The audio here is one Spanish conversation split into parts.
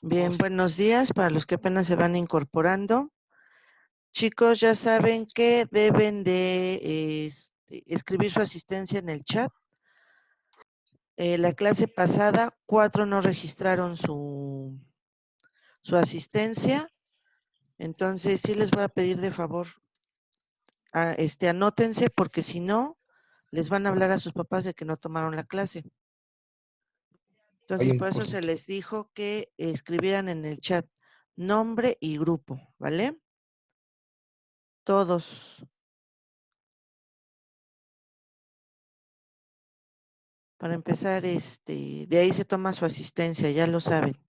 Bien, buenos días para los que apenas se van incorporando. Chicos, ya saben que deben de escribir su asistencia en el chat. La clase pasada, 4 no registraron su asistencia. Entonces, sí les voy a pedir de favor, anótense, porque si no, les van a hablar a sus papás de que no tomaron la clase. Hay Entonces, un por eso curso. se les dijo que escribieran en el chat nombre y grupo, ¿vale? Todos. Para empezar, de ahí se toma su asistencia, ya lo saben.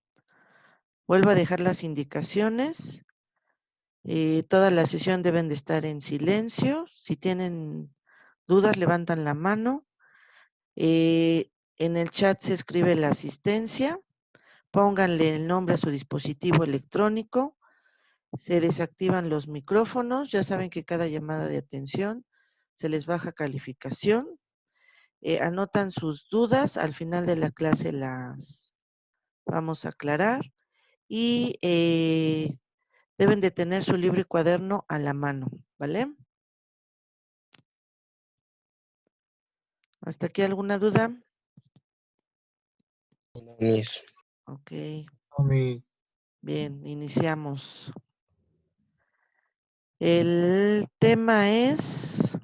Vuelvo a dejar las indicaciones. Toda la sesión deben de estar en silencio. Si tienen dudas, levantan la mano. En el chat se escribe la asistencia. Pónganle el nombre a su dispositivo electrónico. Se desactivan los micrófonos. Ya saben que cada llamada de atención se les baja calificación. Anotan sus dudas. Al final de la clase las vamos a aclarar. Y deben de tener su libro y cuaderno a la mano, ¿vale? ¿Hasta aquí alguna duda? Mis, Ok, Mi, bien, iniciamos. El tema es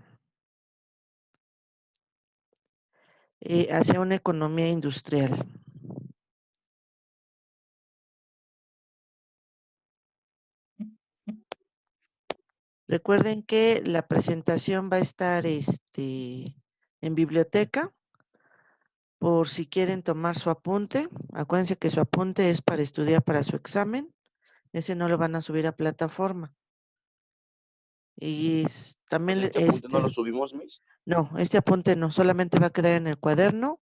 hacia una economía industrial. Recuerden que la presentación va a estar en biblioteca, por si quieren tomar su apunte. Acuérdense que su apunte es para estudiar para su examen. Ese no lo van a subir a plataforma. Y también Este apunte no lo subimos, Miss. no, este apunte no, solamente va a quedar en el cuaderno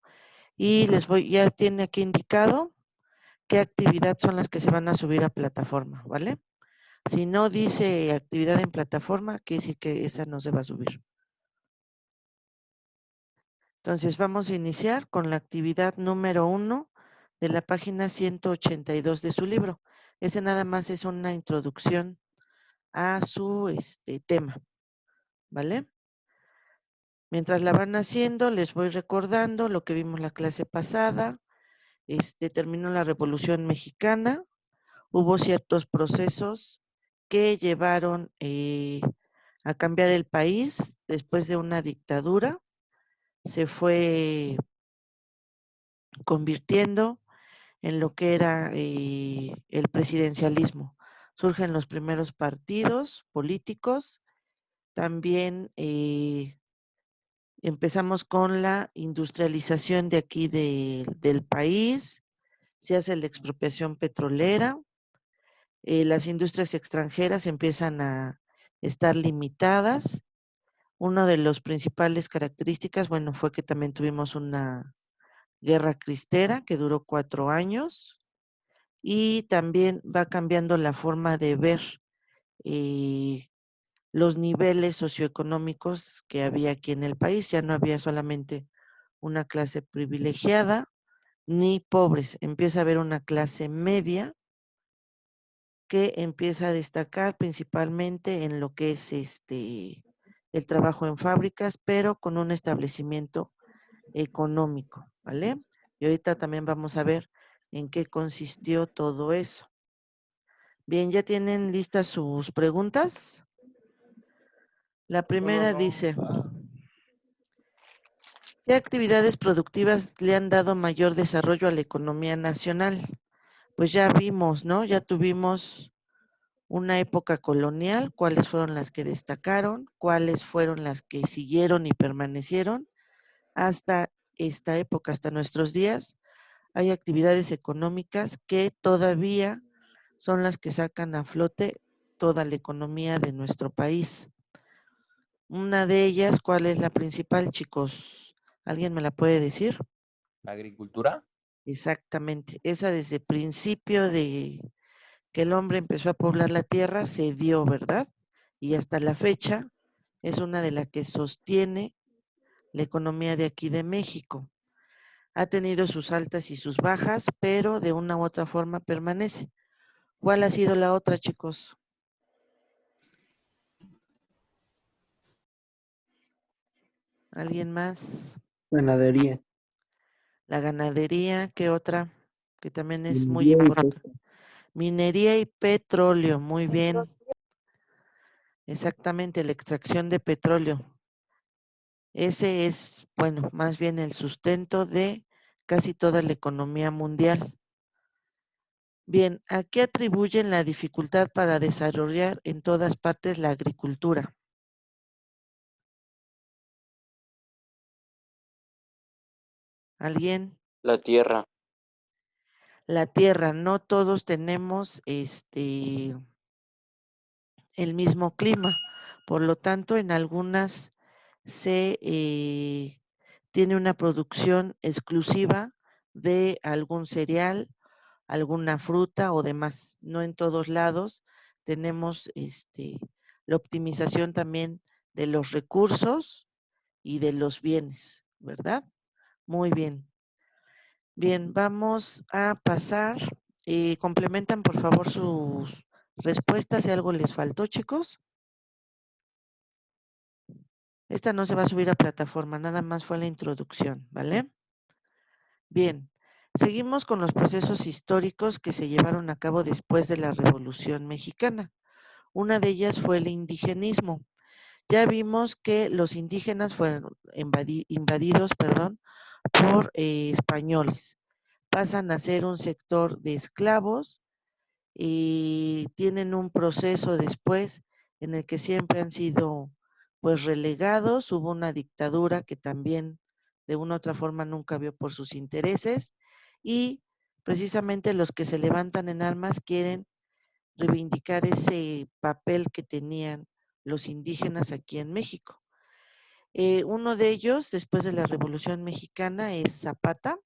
y ya tiene aquí indicado qué actividad son las que se van a subir a plataforma, ¿vale? Si no dice actividad en plataforma, quiere decir que esa no se va a subir. Entonces vamos a iniciar con la actividad número 1 de la página 182 de su libro. Ese nada más es una introducción a su tema, ¿vale? Mientras la van haciendo, les voy recordando lo que vimos la clase pasada. Terminó la Revolución Mexicana. Hubo ciertos procesos que llevaron a cambiar el país después de una dictadura. Se fue convirtiendo en lo que era el presidencialismo. Surgen los primeros partidos políticos. También empezamos con la industrialización de aquí del país, se hace la expropiación petrolera, las industrias extranjeras empiezan a estar limitadas. Una de las principales características, bueno, fue que también tuvimos una guerra cristera que duró 4 años y también va cambiando la forma de ver eh, los niveles socioeconómicos que había aquí en el país. Ya no había solamente una clase privilegiada ni pobres, empieza a haber una clase media que empieza a destacar principalmente en lo que es el trabajo en fábricas, pero con un establecimiento económico, ¿vale? Y ahorita también vamos a ver en qué consistió todo eso. Bien, ¿ya tienen listas sus preguntas? La primera dice, ¿qué actividades productivas le han dado mayor desarrollo a la economía nacional? Pues ya vimos, ¿no? Ya tuvimos una época colonial, cuáles fueron las que destacaron, cuáles fueron las que siguieron y permanecieron hasta esta época, hasta nuestros días. Hay actividades económicas que todavía son las que sacan a flote toda la economía de nuestro país. Una de ellas, ¿cuál es la principal, chicos? ¿Alguien me la puede decir? ¿La agricultura? Exactamente. Esa desde el principio de que el hombre empezó a poblar la tierra se dio, ¿verdad? Y hasta la fecha es una de las que sostiene la economía de aquí de México. Ha tenido sus altas y sus bajas, pero de una u otra forma permanece. ¿Cuál ha sido la otra, chicos? ¿Alguien más? Ganadería. La ganadería, ¿qué otra? Que también es muy Minería y importante. pesca. Minería y petróleo, muy bien. Exactamente, la extracción de petróleo. Ese es, bueno, más bien el sustento de casi toda la economía mundial. Bien, ¿a qué atribuyen la dificultad para desarrollar en todas partes la agricultura? ¿Alguien? La tierra. La tierra, no todos tenemos el mismo clima, por lo tanto, en algunas se tiene una producción exclusiva de algún cereal, alguna fruta o demás. No en todos lados tenemos la optimización también de los recursos y de los bienes, ¿verdad? Muy bien. Bien, vamos a pasar. Complementan por favor sus respuestas si algo les faltó, chicos. Esta no se va a subir a plataforma, nada más fue la introducción, ¿vale? Bien, seguimos con los procesos históricos que se llevaron a cabo después de la Revolución Mexicana. Una de ellas fue el indigenismo. Ya vimos que los indígenas fueron invadidos, perdón, por españoles. Pasan a ser un sector de esclavos y tienen un proceso después en el que siempre han sido pues relegados. Hubo una dictadura que también de una u otra forma nunca vio por sus intereses y precisamente los que se levantan en armas quieren reivindicar ese papel que tenían los indígenas aquí en México. Uno de ellos, después de la Revolución Mexicana, es Zapata,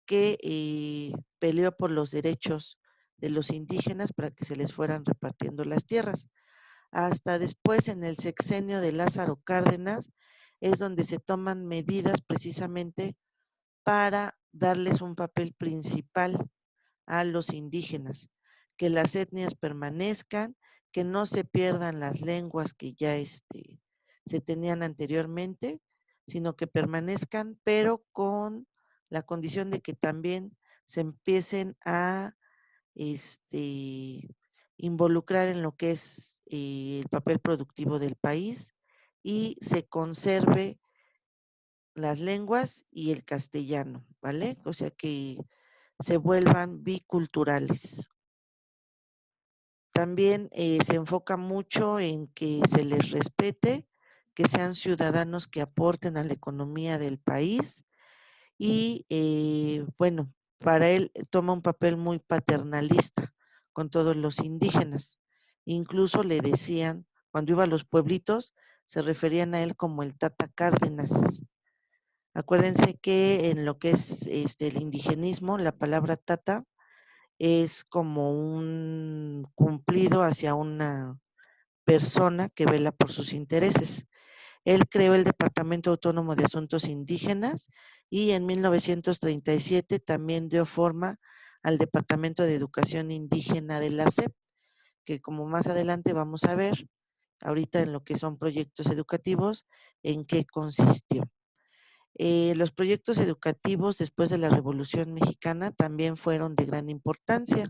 que peleó por los derechos de los indígenas para que se les fueran repartiendo las tierras. Hasta después, en el sexenio de Lázaro Cárdenas, es donde se toman medidas precisamente para darles un papel principal a los indígenas, que las etnias permanezcan, que no se pierdan las lenguas que ya se tenían anteriormente, sino que permanezcan, pero con la condición de que también se empiecen a este, involucrar en lo que es el papel productivo del país y se conserve las lenguas y el castellano, ¿vale? O sea que se vuelvan biculturales. También se enfoca mucho en que se les respete, que sean ciudadanos que aporten a la economía del país y bueno, para él toma un papel muy paternalista con todos los indígenas. Incluso le decían, cuando iba a los pueblitos, se referían a él como el Tata Cárdenas. Acuérdense que en lo que es el indigenismo, la palabra tata es como un cumplido hacia una persona que vela por sus intereses. Él creó el Departamento Autónomo de Asuntos Indígenas y en 1937 también dio forma al Departamento de Educación Indígena de la SEP, que como más adelante vamos a ver, ahorita en lo que son proyectos educativos, en qué consistió. Los proyectos educativos después de la Revolución Mexicana también fueron de gran importancia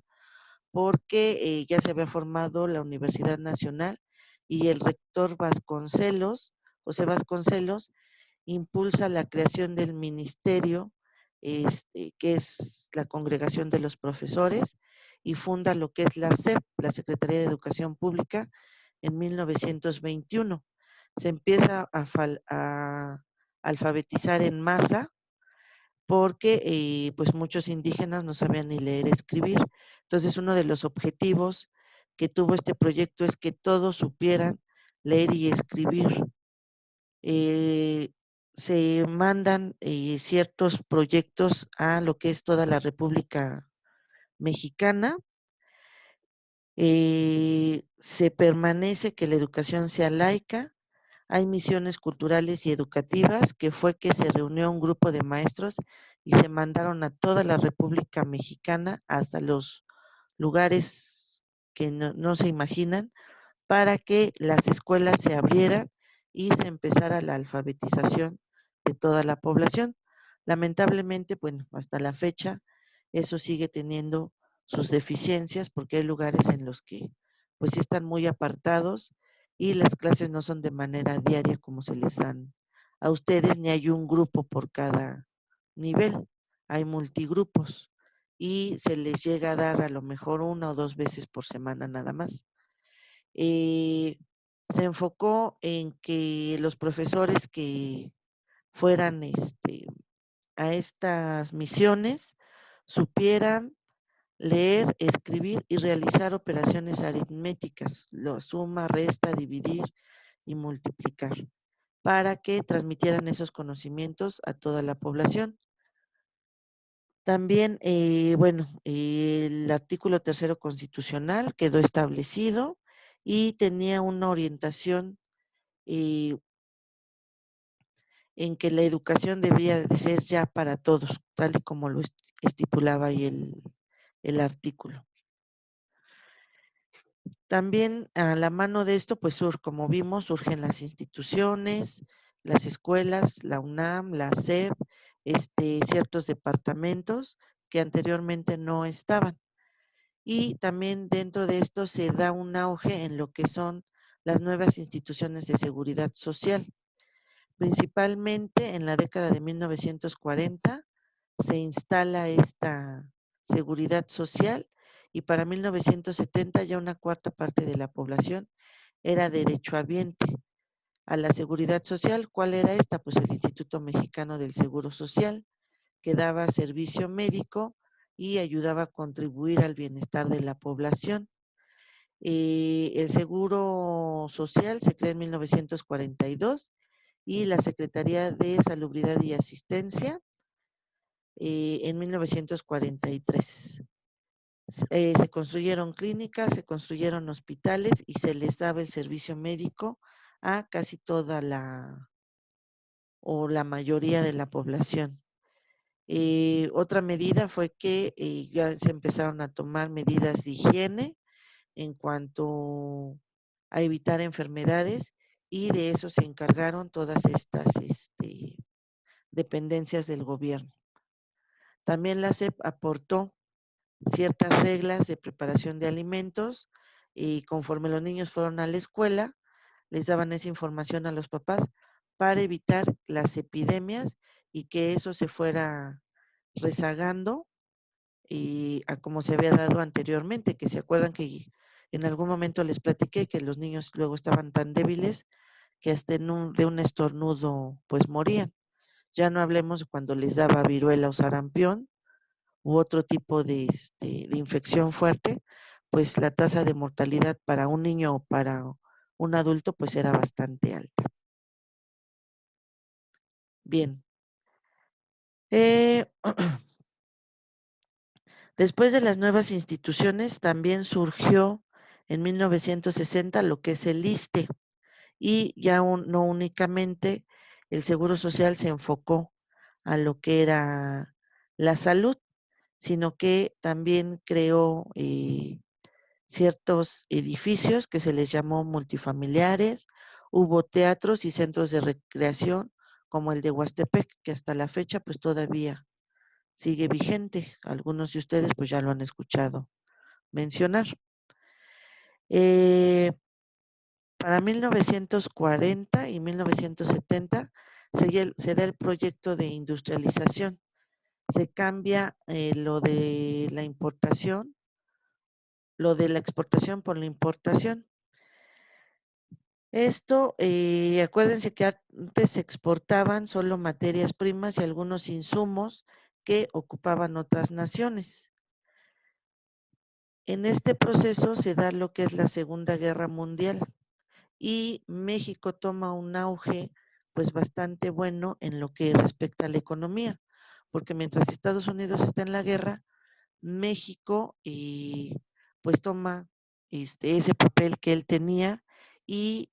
porque ya se había formado la Universidad Nacional y el rector Vasconcelos, José Vasconcelos, impulsa la creación del ministerio, que es la Congregación de los Profesores, y funda lo que es la SEP, la Secretaría de Educación Pública, en 1921. Se empieza a alfabetizar en masa porque pues muchos indígenas no sabían ni leer ni escribir. Entonces uno de los objetivos que tuvo este proyecto es que todos supieran leer y escribir. Eh, Se mandan ciertos proyectos a lo que es toda la República Mexicana. Se permanece que la educación sea laica. Hay misiones culturales y educativas, que fue que se reunió un grupo de maestros y se mandaron a toda la República Mexicana, hasta los lugares que no se imaginan, para que las escuelas se abrieran y se empezara la alfabetización de toda la población. Lamentablemente, bueno, hasta la fecha, eso sigue teniendo sus deficiencias, porque hay lugares en los que pues sí están muy apartados y las clases no son de manera diaria como se les dan a ustedes, ni hay un grupo por cada nivel, hay multigrupos y se les llega a dar a lo mejor 1 o 2 veces por semana nada más. Eh, Se enfocó en que los profesores que fueran a estas misiones supieran leer, escribir y realizar operaciones aritméticas, lo suma, resta, dividir y multiplicar, para que transmitieran esos conocimientos a toda la población. También, bueno, el artículo tercero constitucional quedó establecido y tenía una orientación eh, en que la educación debía de ser ya para todos, tal y como lo estipulaba ahí el artículo. También a la mano de esto, pues como vimos, surgen las instituciones, las escuelas, la UNAM, la SEP, ciertos departamentos que anteriormente no estaban. Y también dentro de esto se da un auge en lo que son las nuevas instituciones de seguridad social. Principalmente en la década de 1940 se instala esta seguridad social y para 1970 ya una cuarta parte de la población era derechohabiente a la seguridad social. ¿Cuál era esta? Pues el Instituto Mexicano del Seguro Social, que daba servicio médico y ayudaba a contribuir al bienestar de la población. El Seguro Social se crea en 1942 y la Secretaría de Salubridad y Asistencia en 1943. Se construyeron clínicas, se construyeron hospitales y se les daba el servicio médico a casi toda la mayoría de la población. Otra medida fue que ya se empezaron a tomar medidas de higiene en cuanto a evitar enfermedades y de eso se encargaron todas estas dependencias del gobierno. También la SEP aportó ciertas reglas de preparación de alimentos y conforme los niños fueron a la escuela, les daban esa información a los papás para evitar las epidemias y que eso se fuera rezagando a como se había dado anteriormente, que se acuerdan que en algún momento les platiqué que los niños luego estaban tan débiles que hasta de un estornudo pues morían. Ya no hablemos de cuando les daba viruela o sarampión u otro tipo de infección fuerte, pues la tasa de mortalidad para un niño o para un adulto pues era bastante alta. Bien. Después de las nuevas instituciones también surgió en 1960 lo que es el ISSSTE y ya no únicamente el Seguro Social se enfocó a lo que era la salud, sino que también creó ciertos edificios que se les llamó multifamiliares, hubo teatros y centros de recreación como el de Huastepec, que hasta la fecha pues todavía sigue vigente. Algunos de ustedes pues ya lo han escuchado mencionar. Eh, para 1940 y 1970 se da el proyecto de industrialización. Se cambia lo de la importación, lo de la exportación por la importación. Esto, acuérdense que antes se exportaban solo materias primas y algunos insumos que ocupaban otras naciones. En este proceso se da lo que es la Segunda Guerra Mundial y México toma un auge pues bastante bueno en lo que respecta a la economía, porque mientras Estados Unidos está en la guerra, México pues toma ese papel que él tenía y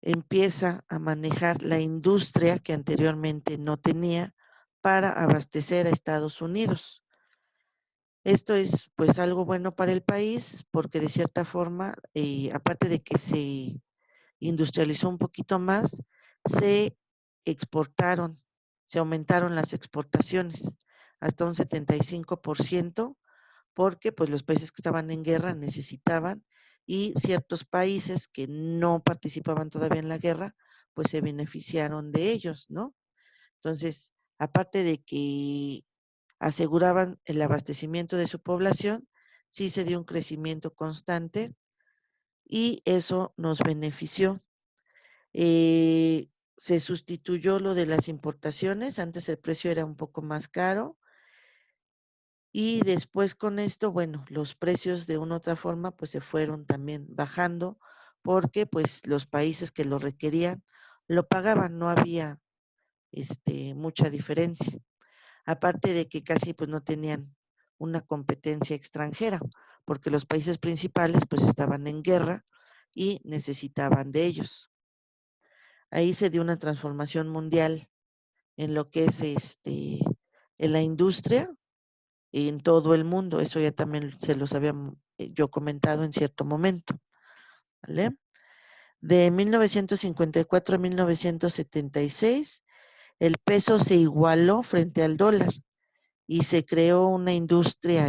empieza a manejar la industria que anteriormente no tenía para abastecer a Estados Unidos. Esto es pues algo bueno para el país porque de cierta forma, aparte de que se industrializó un poquito más, se exportaron, se aumentaron las exportaciones hasta un 75% porque pues los países que estaban en guerra necesitaban y ciertos países que no participaban todavía en la guerra, pues se beneficiaron de ellos, ¿no? Entonces, aparte de que aseguraban el abastecimiento de su población, sí se dio un crecimiento constante y eso nos benefició. Eh, Se sustituyó lo de las importaciones, antes el precio era un poco más caro y después con esto, bueno, los precios de una u otra forma pues se fueron también bajando porque pues los países que lo requerían lo pagaban, no había mucha diferencia. Aparte de que casi pues no tenían una competencia extranjera, porque los países principales pues estaban en guerra y necesitaban de ellos. Ahí se dio una transformación mundial en lo que es en la industria en todo el mundo. Eso ya también se los había yo comentado en cierto momento, ¿vale? De 1954 a 1976, el peso se igualó frente al dólar y se creó una industria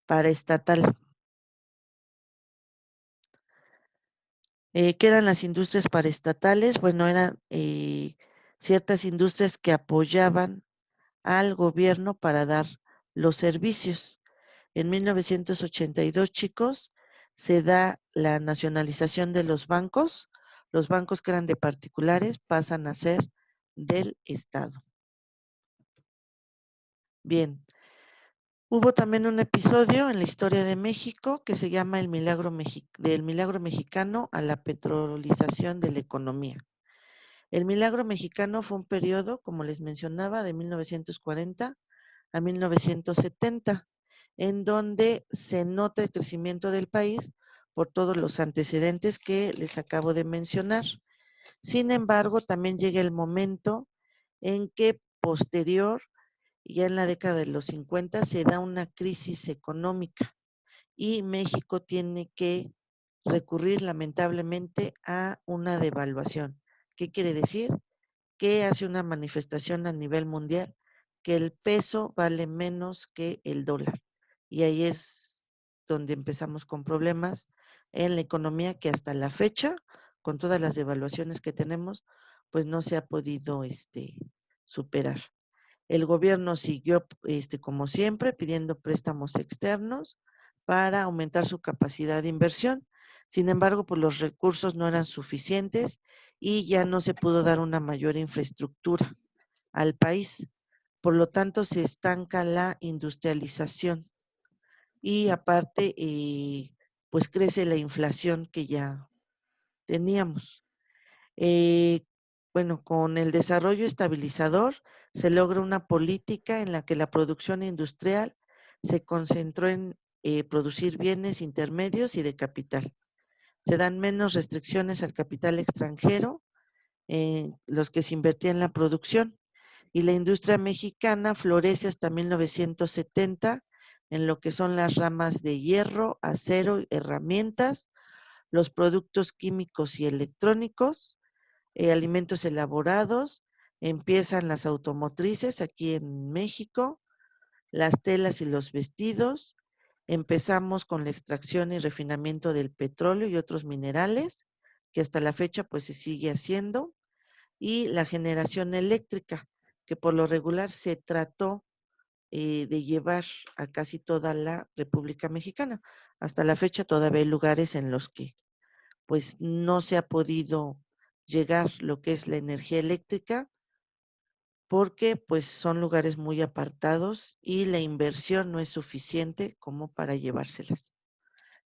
paraestatal. ¿Qué eran las industrias paraestatales? Bueno, eran ciertas industrias que apoyaban al gobierno para dar los servicios. En 1982, chicos, se da la nacionalización de los bancos que eran de particulares pasan a ser del Estado. Bien, hubo también un episodio en la historia de México que se llama del milagro mexicano a la petrolización de la economía. El milagro mexicano fue un periodo, como les mencionaba, de 1940 a 1970, en donde se nota el crecimiento del país por todos los antecedentes que les acabo de mencionar. Sin embargo, también llega el momento en que posterior, ya en la década de los 50, se da una crisis económica y México tiene que recurrir lamentablemente a una devaluación. ¿Qué quiere decir? Que hace una manifestación a nivel mundial que el peso vale menos que el dólar. Y ahí es donde empezamos con problemas en la economía que hasta la fecha, con todas las devaluaciones que tenemos, pues no se ha podido superar. El gobierno siguió, como siempre, pidiendo préstamos externos para aumentar su capacidad de inversión. Sin embargo, pues los recursos no eran suficientes y ya no se pudo dar una mayor infraestructura al país. Por lo tanto, se estanca la industrialización y aparte, pues crece la inflación que ya teníamos. Eh, bueno, con el desarrollo estabilizador se logra una política en la que la producción industrial se concentró en producir bienes intermedios y de capital. Se dan menos restricciones al capital extranjero, los que se invertía en la producción, y la industria mexicana florece hasta 1970 en lo que son las ramas de hierro, acero, herramientas, los productos químicos y electrónicos, alimentos elaborados, empiezan las automotrices aquí en México, las telas y los vestidos, empezamos con la extracción y refinamiento del petróleo y otros minerales, que hasta la fecha pues se sigue haciendo, y la generación eléctrica, que por lo regular se trató de llevar a casi toda la República Mexicana. Hasta la fecha todavía hay lugares en los que pues no se ha podido llegar lo que es la energía eléctrica porque pues son lugares muy apartados y la inversión no es suficiente como para llevárselas.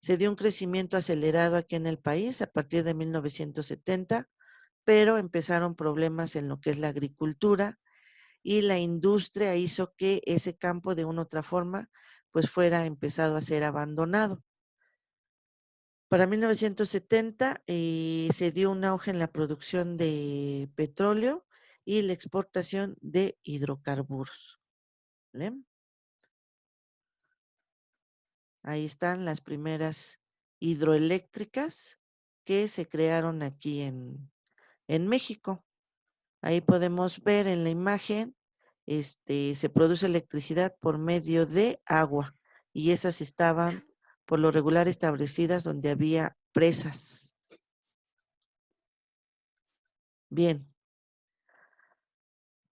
Se dio un crecimiento acelerado aquí en el país a partir de 1970, pero empezaron problemas en lo que es la agricultura y la industria hizo que ese campo de una u otra forma pues fuera empezado a ser abandonado. Para 1970 se dio un auge en la producción de petróleo y la exportación de hidrocarburos. ¿Vale? Ahí están las primeras hidroeléctricas que se crearon aquí en México. Ahí podemos ver en la imagen, se produce electricidad por medio de agua y esas estaban por lo regular establecidas donde había presas. Bien,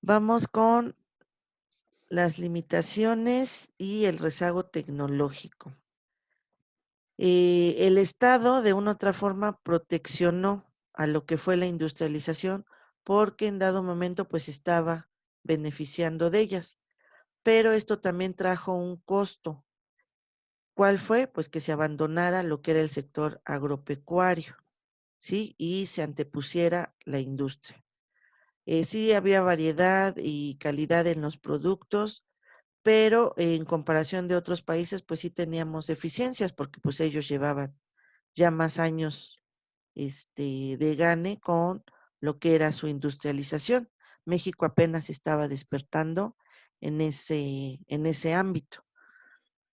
vamos con las limitaciones y el rezago tecnológico. El Estado, de una u otra forma, proteccionó a lo que fue la industrialización porque en dado momento pues estaba beneficiando de ellas. Pero esto también trajo un costo. ¿Cuál fue? Pues que se abandonara lo que era el sector agropecuario, ¿sí? Y se antepusiera la industria. Sí había variedad y calidad en los productos, pero en comparación de otros países, pues sí teníamos deficiencias porque pues ellos llevaban ya más años de gane con lo que era su industrialización. México apenas estaba despertando en ese ámbito.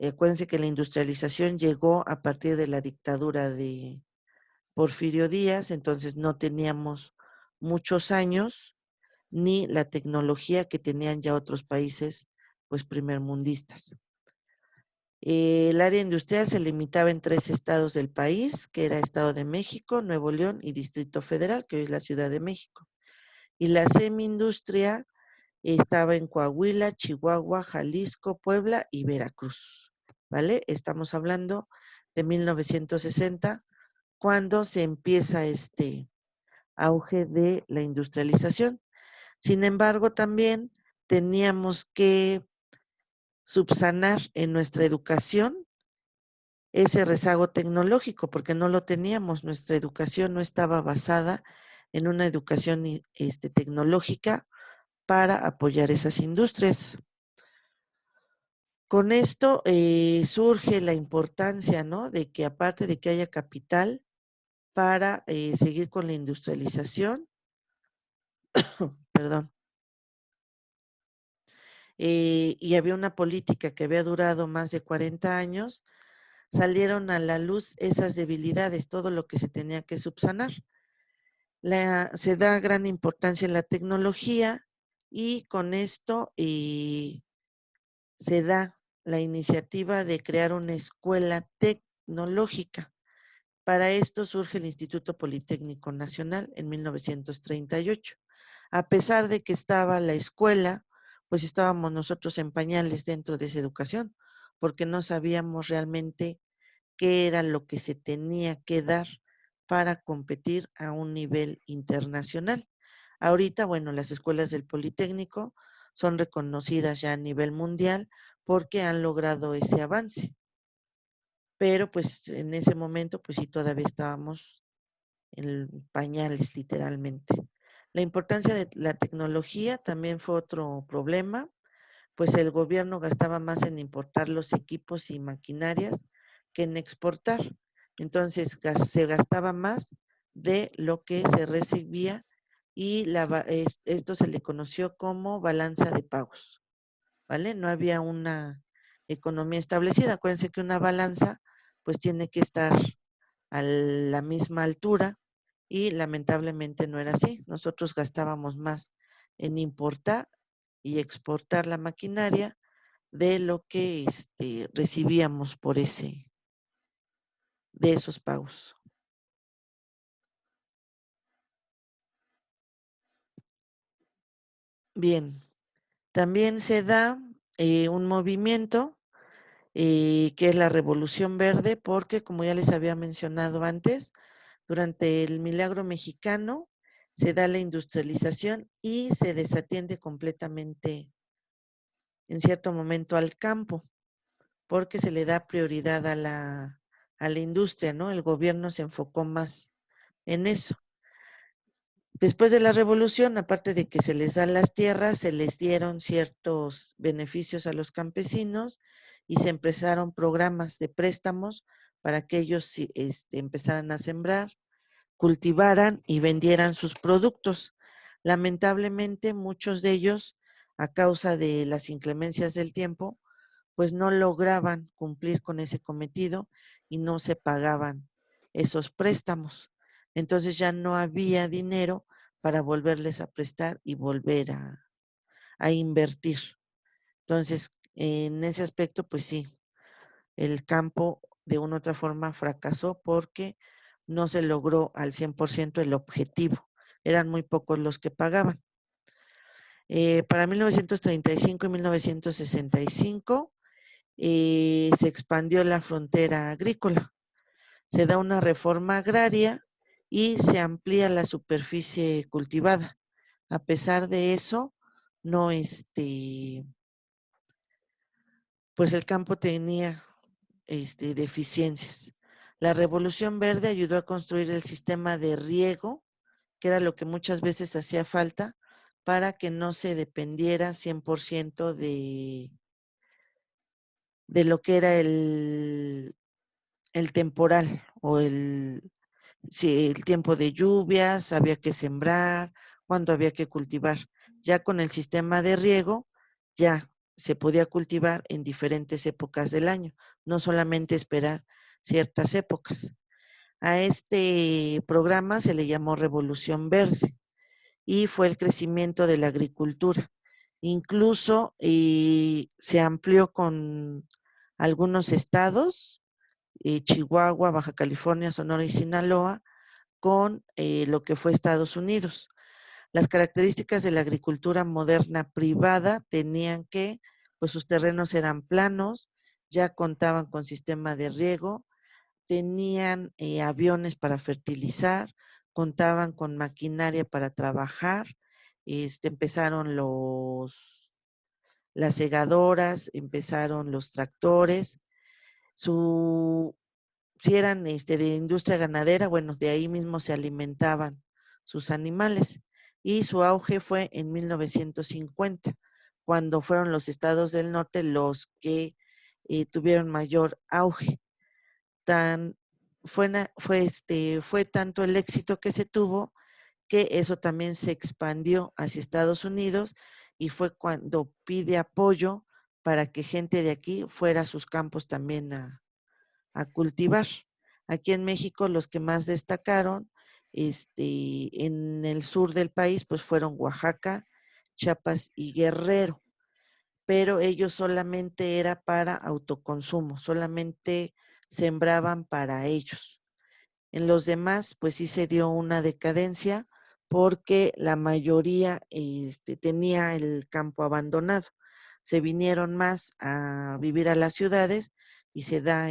Acuérdense que la industrialización llegó a partir de la dictadura de Porfirio Díaz, entonces no teníamos muchos años ni la tecnología que tenían ya otros países, pues primermundistas. El área industrial se limitaba en 3 estados del país, que era Estado de México, Nuevo León y Distrito Federal, que hoy es la Ciudad de México. Y la semi-industria estaba en Coahuila, Chihuahua, Jalisco, Puebla y Veracruz. ¿Vale? Estamos hablando de 1960, cuando se empieza este auge de la industrialización. Sin embargo, también teníamos que subsanar en nuestra educación ese rezago tecnológico, porque no lo teníamos. Nuestra educación no estaba basada en una educación tecnológica para apoyar esas industrias. Con esto surge la importancia, ¿no? De que aparte de que haya capital para seguir con la industrialización, perdón, y había una política que había durado más de 40 años, salieron a la luz esas debilidades, todo lo que se tenía que subsanar. Se da gran importancia en la tecnología y con esto se da la iniciativa de crear una escuela tecnológica. Para esto surge el Instituto Politécnico Nacional en 1938. A pesar de que estaba la escuela, pues estábamos nosotros en pañales dentro de esa educación, porque no sabíamos realmente qué era lo que se tenía que dar para competir a un nivel internacional. Ahorita, bueno, las escuelas del Politécnico son reconocidas ya a nivel mundial porque han logrado ese avance. Pero pues en ese momento, pues sí, todavía estábamos en pañales literalmente. La importancia de la tecnología también fue otro problema, pues el gobierno gastaba más en importar los equipos y maquinarias que en exportar. Entonces se gastaba más de lo que se recibía y esto se le conoció como balanza de pagos, ¿vale? No había una economía establecida. Acuérdense que una balanza pues tiene que estar a la misma altura y lamentablemente no era así. Nosotros gastábamos más en importar y exportar la maquinaria de lo que recibíamos de esos pagos. Bien, también se da un movimiento que es la Revolución Verde, porque como ya les había mencionado antes, durante el milagro mexicano se da la industrialización y se desatiende completamente en cierto momento al campo, porque se le da prioridad a la industria, ¿no? El gobierno se enfocó más en eso. Después de la revolución, aparte de que se les dan las tierras, se les dieron ciertos beneficios a los campesinos y se empezaron programas de préstamos para que ellos empezaran a sembrar, cultivaran y vendieran sus productos. Lamentablemente, muchos de ellos, a causa de las inclemencias del tiempo, pues no lograban cumplir con ese cometido y no se pagaban esos préstamos. Entonces ya no había dinero para volverles a prestar y volver a invertir. Entonces, en ese aspecto, pues sí, el campo de una u otra forma fracasó porque no se logró al 100% el objetivo. Eran muy pocos los que pagaban. Para 1935 y 1965 se expandió la frontera agrícola. Se da una reforma agraria y se amplía la superficie cultivada. A pesar de eso, no pues el campo tenía deficiencias. La Revolución Verde ayudó a construir el sistema de riego, que era lo que muchas veces hacía falta para que no se dependiera 100% de lo que era el temporal o si el tiempo de lluvias, había que sembrar, cuándo había que cultivar. Ya con el sistema de riego, ya se podía cultivar en diferentes épocas del año, no solamente esperar ciertas épocas. A este programa se le llamó Revolución Verde y fue el crecimiento de la agricultura. Incluso se amplió con algunos estados, Chihuahua, Baja California, Sonora y Sinaloa, con lo que fue Estados Unidos. Las características de la agricultura moderna privada tenían que, pues sus terrenos eran planos, ya contaban con sistema de riego, tenían aviones para fertilizar, contaban con maquinaria para trabajar, empezaron las segadoras, empezaron los tractores, su si eran de industria ganadera, bueno, de ahí mismo se alimentaban sus animales. Y su auge fue en 1950, cuando fueron los estados del norte los que tuvieron mayor auge. Tan, fue tanto el éxito que se tuvo que eso también se expandió hacia Estados Unidos y fue cuando pide apoyo para que gente de aquí fuera a sus campos también a cultivar. Aquí en México los que más destacaron en el sur del país pues fueron Oaxaca, Chiapas y Guerrero, pero ellos solamente era para autoconsumo, solamente sembraban para ellos. En los demás pues sí se dio una decadencia porque la mayoría tenía el campo abandonado. Se vinieron más a vivir a las ciudades y se da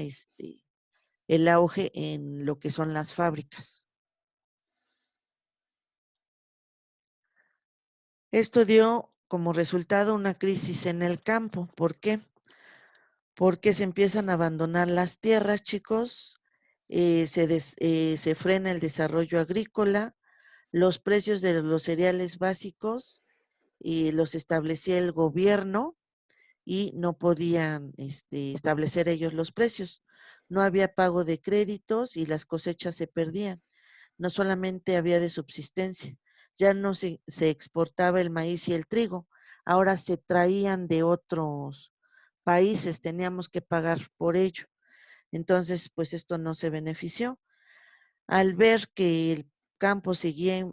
el auge en lo que son las fábricas. Esto dio como resultado una crisis en el campo. ¿Por qué? Porque se empiezan a abandonar las tierras, chicos, se frena el desarrollo agrícola, los precios de los cereales básicos los establecía el gobierno y no podían establecer ellos los precios. No había pago de créditos y las cosechas se perdían. No solamente había de subsistencia, ya no se exportaba el maíz y el trigo, ahora se traían de otros países, teníamos que pagar por ello. Entonces, pues esto no se benefició. Al ver que el campo seguía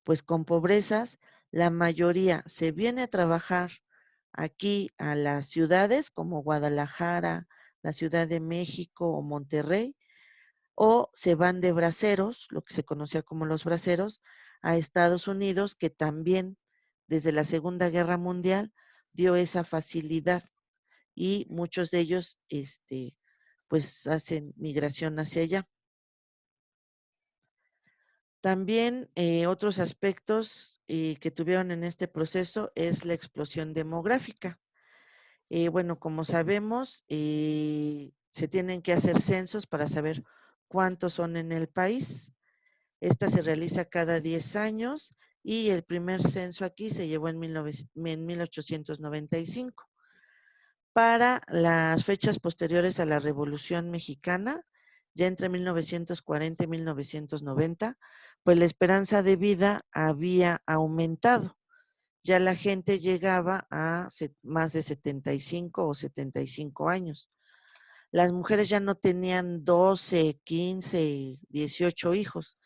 pues con pobrezas, la mayoría se viene a trabajar aquí a las ciudades como Guadalajara, la Ciudad de México o Monterrey, o se van de braceros, lo que se conocía como los braceros, a Estados Unidos, que también desde la Segunda Guerra Mundial dio esa facilidad y muchos de ellos pues hacen migración hacia allá. También otros aspectos que tuvieron en este proceso es la explosión demográfica. Bueno, como sabemos, se tienen que hacer censos para saber cuántos son en el país. Esta se realiza cada 10 años y el primer censo aquí se llevó en 1895. para las fechas posteriores a la Revolución Mexicana, ya entre 1940 y 1990, pues la esperanza de vida había aumentado. Ya la gente llegaba a más de 75 o 75 años. Las mujeres ya no tenían 12, 15, 18 hijos,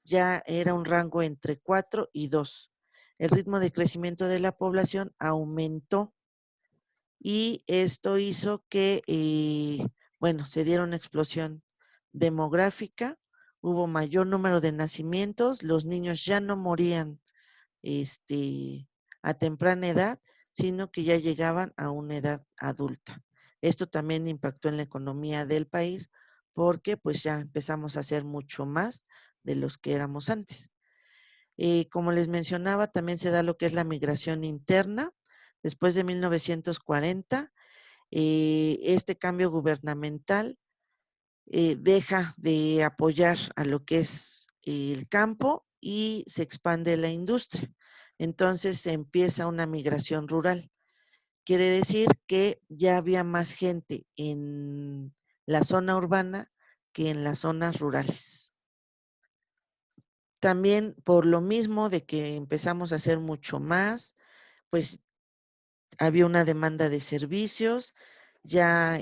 ya era un rango entre 4 y 2. El ritmo de crecimiento de la población aumentó y esto hizo que, bueno, se diera una explosión demográfica, hubo mayor número de nacimientos, los niños ya no morían a temprana edad, sino que ya llegaban a una edad adulta. Esto también impactó en la economía del país porque pues ya empezamos a ser mucho más de los que éramos antes. Como les mencionaba, también se da lo que es la migración interna. Después de 1940, este cambio gubernamental deja de apoyar a lo que es el campo y se expande la industria. Entonces se empieza una migración rural. Quiere decir que ya había más gente en la zona urbana que en las zonas rurales. También por lo mismo de que empezamos a hacer mucho más, pues había una demanda de servicios, ya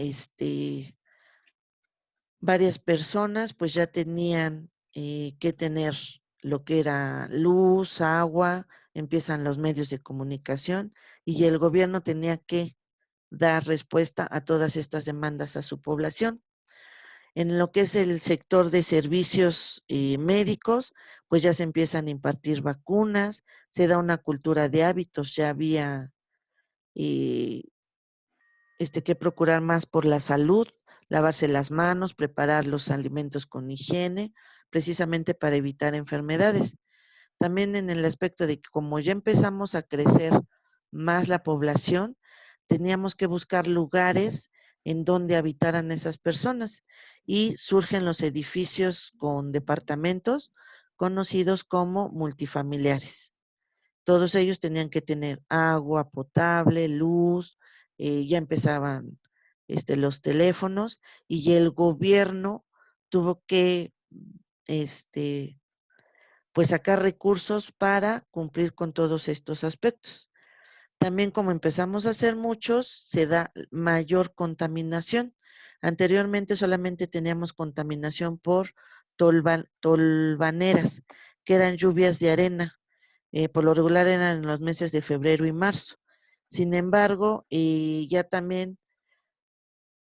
varias personas pues ya tenían que tener lo que era luz, agua, empiezan los medios de comunicación y el gobierno tenía que dar respuesta a todas estas demandas a su población. En lo que es el sector de servicios médicos, pues ya se empiezan a impartir vacunas, se da una cultura de hábitos, ya había eh, que procurar más por la salud, lavarse las manos, preparar los alimentos con higiene, precisamente para evitar enfermedades. También en el aspecto de que como ya empezamos a crecer más la población, teníamos que buscar lugares en donde habitaran esas personas y surgen los edificios con departamentos conocidos como multifamiliares. Todos ellos tenían que tener agua potable, luz, ya empezaban los teléfonos y el gobierno tuvo que pues sacar recursos para cumplir con todos estos aspectos. También como empezamos a hacer muchos, se da mayor contaminación. Anteriormente solamente teníamos contaminación por tolvaneras, que eran lluvias de arena. Por lo regular eran en los meses de febrero y marzo. Sin embargo, ya también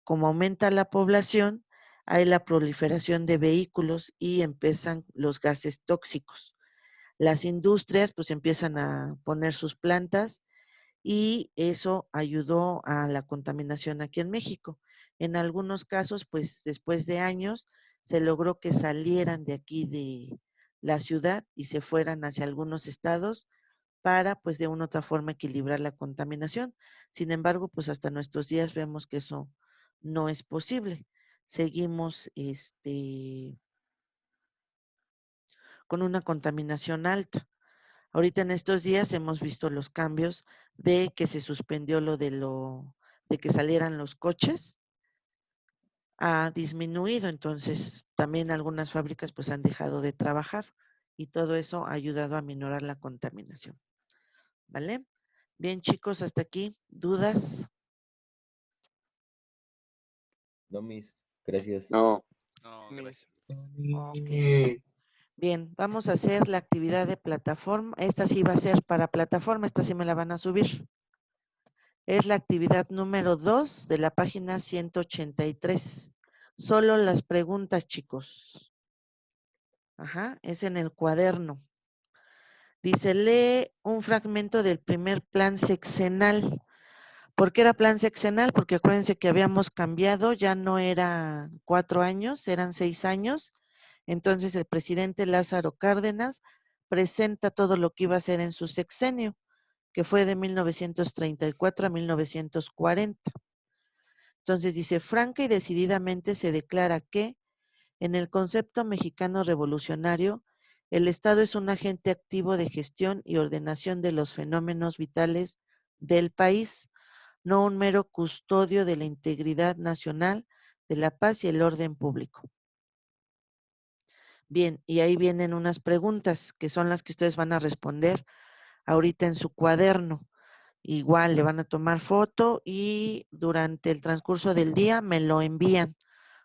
como aumenta la población, hay la proliferación de vehículos y empiezan los gases tóxicos. Las industrias pues empiezan a poner sus plantas y eso ayudó a la contaminación aquí en México. En algunos casos, pues después de años, se logró que salieran de aquí de la ciudad y se fueran hacia algunos estados para, pues de una u otra forma, equilibrar la contaminación. Sin embargo, pues hasta nuestros días vemos que eso no es posible. Seguimos con una contaminación alta. Ahorita en estos días hemos visto los cambios de que se suspendió de que salieran los coches, ha disminuido, entonces también algunas fábricas pues han dejado de trabajar y todo eso ha ayudado a minorar la contaminación. ¿Vale? Bien, chicos, hasta aquí. ¿Dudas? No, Miss. Gracias. No. No, Mis. gracias. Ok. Bien, vamos a hacer la actividad de plataforma. Esta sí va a ser para plataforma, esta sí me la van a subir. Es la actividad número 2 de la página 183. Solo las preguntas, chicos. Ajá, es en el cuaderno. Dice, lee un fragmento del primer plan sexenal. ¿Por qué era plan sexenal? Porque acuérdense que habíamos cambiado, ya no era 4 años, eran 6 años. Entonces el presidente Lázaro Cárdenas presenta todo lo que iba a hacer en su sexenio, que fue de 1934 a 1940. Entonces dice, franca y decididamente se declara que en el concepto mexicano revolucionario, el Estado es un agente activo de gestión y ordenación de los fenómenos vitales del país, no un mero custodio de la integridad nacional, de la paz y el orden público. Bien, y ahí vienen unas preguntas que son las que ustedes van a responder ahorita en su cuaderno. Igual le van a tomar foto y durante el transcurso del día me lo envían,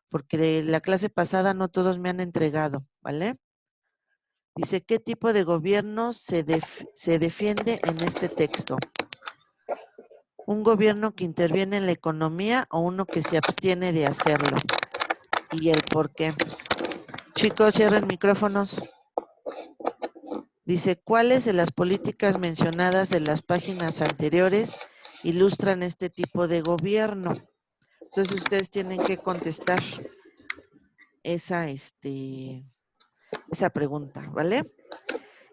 porque de la clase pasada no todos me han entregado, ¿vale? Dice, ¿qué tipo de gobierno se defiende en este texto? ¿Un gobierno que interviene en la economía o uno que se abstiene de hacerlo? ¿Y el por qué? Chicos, cierren micrófonos. Dice, ¿cuáles de las políticas mencionadas en las páginas anteriores ilustran este tipo de gobierno? Entonces ustedes tienen que contestar esa pregunta, ¿vale?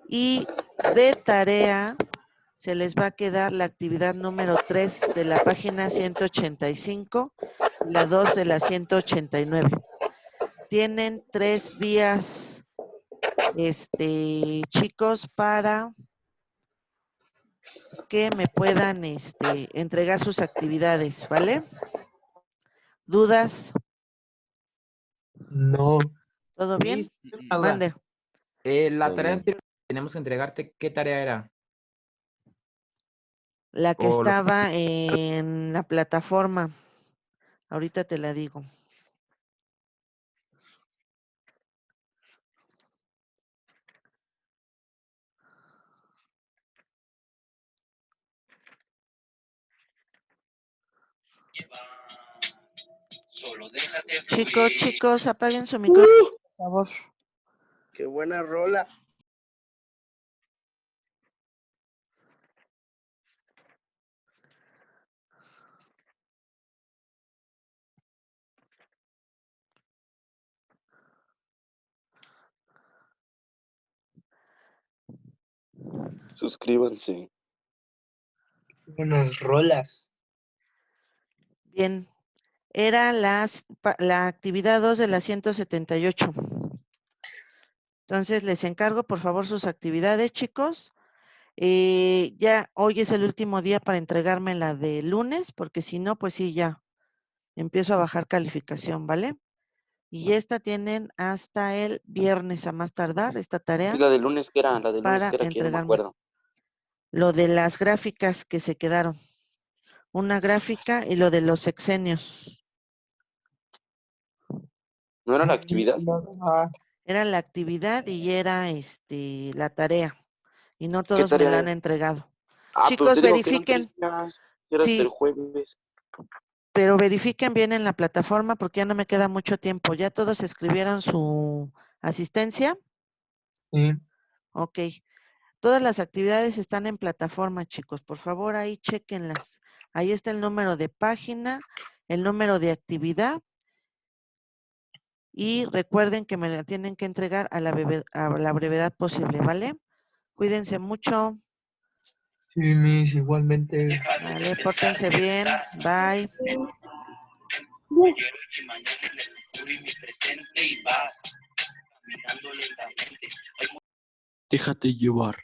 Y de tarea se les va a quedar la actividad número 3 de la página 185 y la 2 de la 189. Tienen 3 días, chicos, para que me puedan entregar sus actividades, ¿vale? ¿Dudas? No. ¿Todo bien? Miss, una duda. Mande. La Todo tarea bien. anterior que tenemos que entregarte, ¿qué tarea era? La que O lo- estaba en la plataforma. Ahorita te la digo. Chicos, apaguen su micrófono, por favor. Qué buena rola. Suscríbanse. Buenas rolas. Bien, era la actividad 2 de la 178. Entonces, les encargo, por favor, sus actividades, chicos. Ya hoy es el último día para entregarme la de lunes, porque si no, pues sí, ya empiezo a bajar calificación, ¿vale? Y esta tienen hasta el viernes a más tardar, esta tarea, ¿Y la de lunes qué era? La de lunes para qué era, que ya no me entregarme. acuerdo. Lo de las gráficas que se quedaron. Una gráfica y lo de los sexenios. ¿No era la actividad? Era la actividad y era la tarea. Y no todos me tarea la han era? entregado. Pero Chicos, te digo que eran 3 verifiquen. días. Era hasta el Sí, jueves. pero verifiquen bien en la plataforma porque ya no me queda mucho tiempo. ¿Ya todos escribieron su asistencia? Sí. Ok. Todas las actividades están en plataforma, chicos. Por favor, ahí chéquenlas. Ahí está el número de página, el número de actividad. Y recuerden que me la tienen que entregar a la brevedad posible, ¿vale? Cuídense mucho. Sí, Miss, igualmente. Vale, pórtense bien. Bye. Déjate llevar.